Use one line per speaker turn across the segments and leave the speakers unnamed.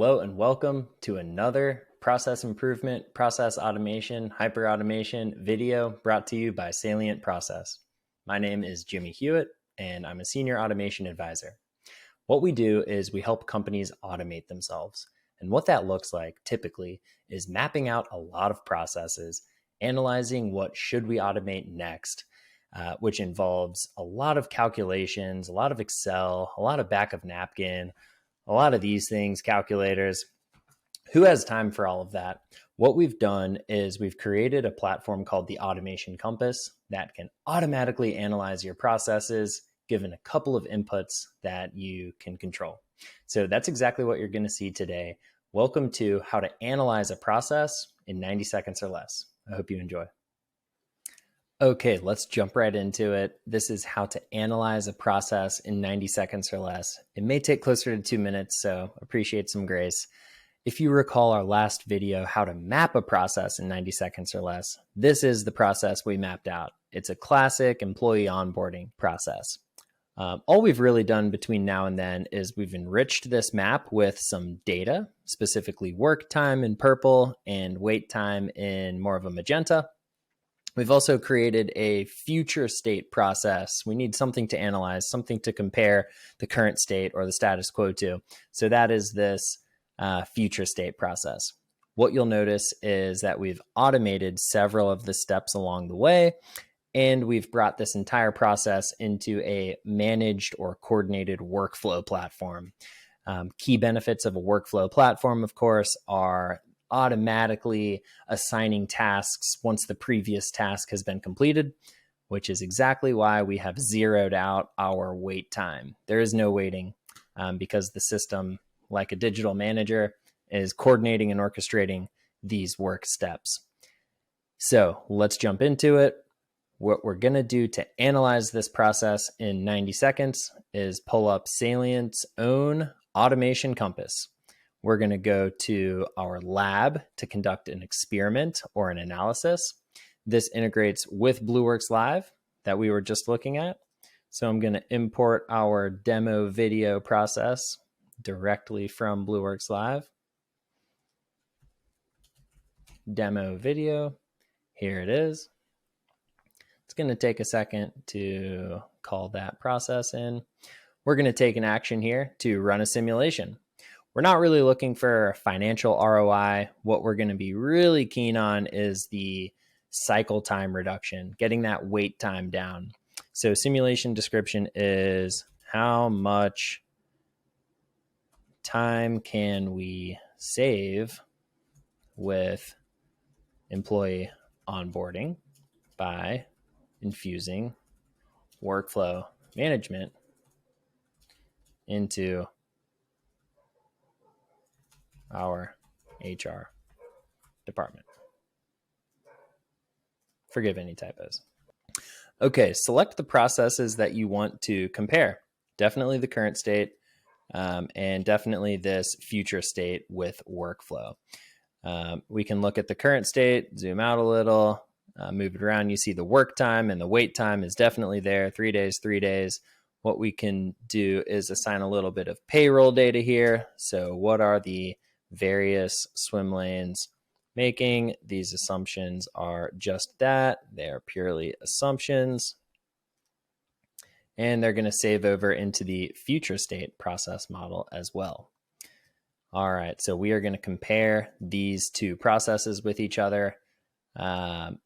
Hello and welcome to another process improvement, process automation, hyperautomation video brought to you by Salient Process. My name is Jimmy Hewitt and I'm a senior automation advisor. What we do is we help companies automate themselves. And what that looks like typically is mapping out a lot of processes, analyzing what should we automate next, which involves a lot of calculations, a lot of Excel, a lot of back of napkin, a lot of these things, calculators. Who has time for all of that? What we've done is we've created a platform called the Automation Compass that can automatically analyze your processes given a couple of inputs that you can control. So that's exactly what you're going to see today. Welcome to how to analyze a process in 90 seconds or less. I hope you enjoy. Okay, let's jump right into it. This is how to analyze a process in 90 seconds or less. It may take closer to 2 minutes, so appreciate some grace. If you recall our last video, how to map a process in 90 seconds or less, this is the process we mapped out. It's a classic employee onboarding process. All we've really done between now and then is we've enriched this map with some data, specifically work time in purple and wait time in more of a magenta. We've also created a future state process. We need something to analyze, something to compare the current state or the status quo to. So that is this future state process. What you'll notice is that we've automated several of the steps along the way, and we've brought this entire process into a managed or coordinated workflow platform. Key benefits of a workflow platform, of course, are automatically assigning tasks once the previous task has been completed, which is exactly why we have zeroed out our wait time. There is no waiting because the system, like a digital manager, is coordinating and orchestrating these work steps. So let's jump into it. What we're going to do to analyze this process in 90 seconds is pull up Salient's own Automation Compass. We're going to go to our lab to conduct an experiment or an analysis. This integrates with Blueworks Live that we were just looking at. So I'm going to import our demo video process directly from Blueworks Live. Demo video, here it is. It's going to take a second to call that process in. We're going to take an action here to run a simulation. We're not really looking for financial ROI. What we're going to be really keen on is the cycle time reduction, getting that wait time down. So simulation description is how much time can we save with employee onboarding by infusing workflow management into our HR department. Forgive any typos. Okay, select the processes that you want to compare. Definitely the current state and definitely this future state with workflow. We can look at the current state, zoom out a little, move it around. You see the work time and the wait time is definitely there, 3 days, 3 days. What we can do is assign a little bit of payroll data here. So what are the various swim lanes making? These assumptions are just that. They are purely assumptions. And they're going to save over into the future state process model as well. All right, so we are going to compare these two processes with each other.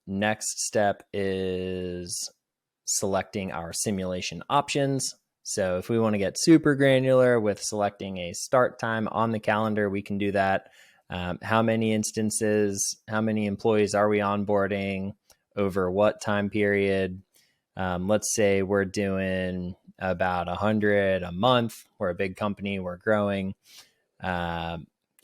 Next step is selecting our simulation options. So if we want to get super granular with selecting a start time on the calendar, we can do that. How many instances, how many employees are we onboarding over what time period? Let's say we're doing about 100 a month. We're a big company, we're growing. You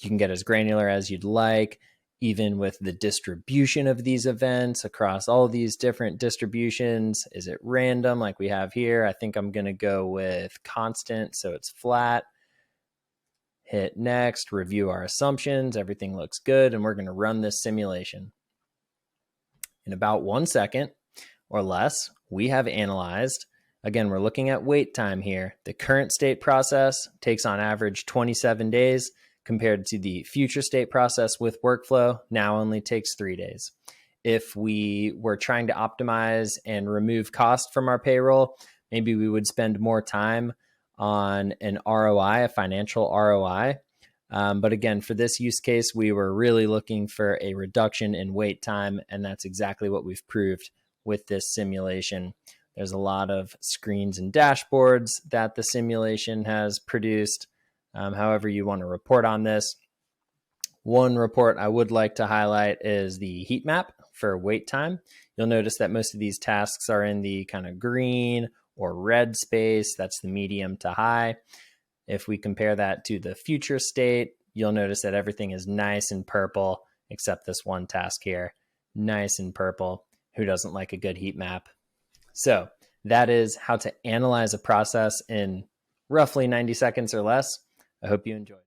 can get as granular as you'd like, even with the distribution of these events across all these different distributions. Is it random like we have here? I think I'm going to go with constant, so it's flat. Hit next, review our assumptions. Everything looks good, and we're going to run this simulation. In about 1 second or less, we have analyzed. Again, we're looking at wait time here. The current state process takes on average 27 days compared to the future state process with workflow now only takes 3 days. If we were trying to optimize and remove cost from our payroll, maybe we would spend more time on an ROI, a financial ROI. But again, for this use case, we were really looking for a reduction in wait time, and that's exactly what we've proved with this simulation. There's a lot of screens and dashboards that the simulation has produced. However you want to report on this. One report I would like to highlight is the heat map for wait time. You'll notice that most of these tasks are in the kind of green or red space. That's the medium to high. If we compare that to the future state, you'll notice that everything is nice and purple, except this one task here, nice and purple. Who doesn't like a good heat map? So that is how to analyze a process in roughly 90 seconds or less. I hope you enjoyed.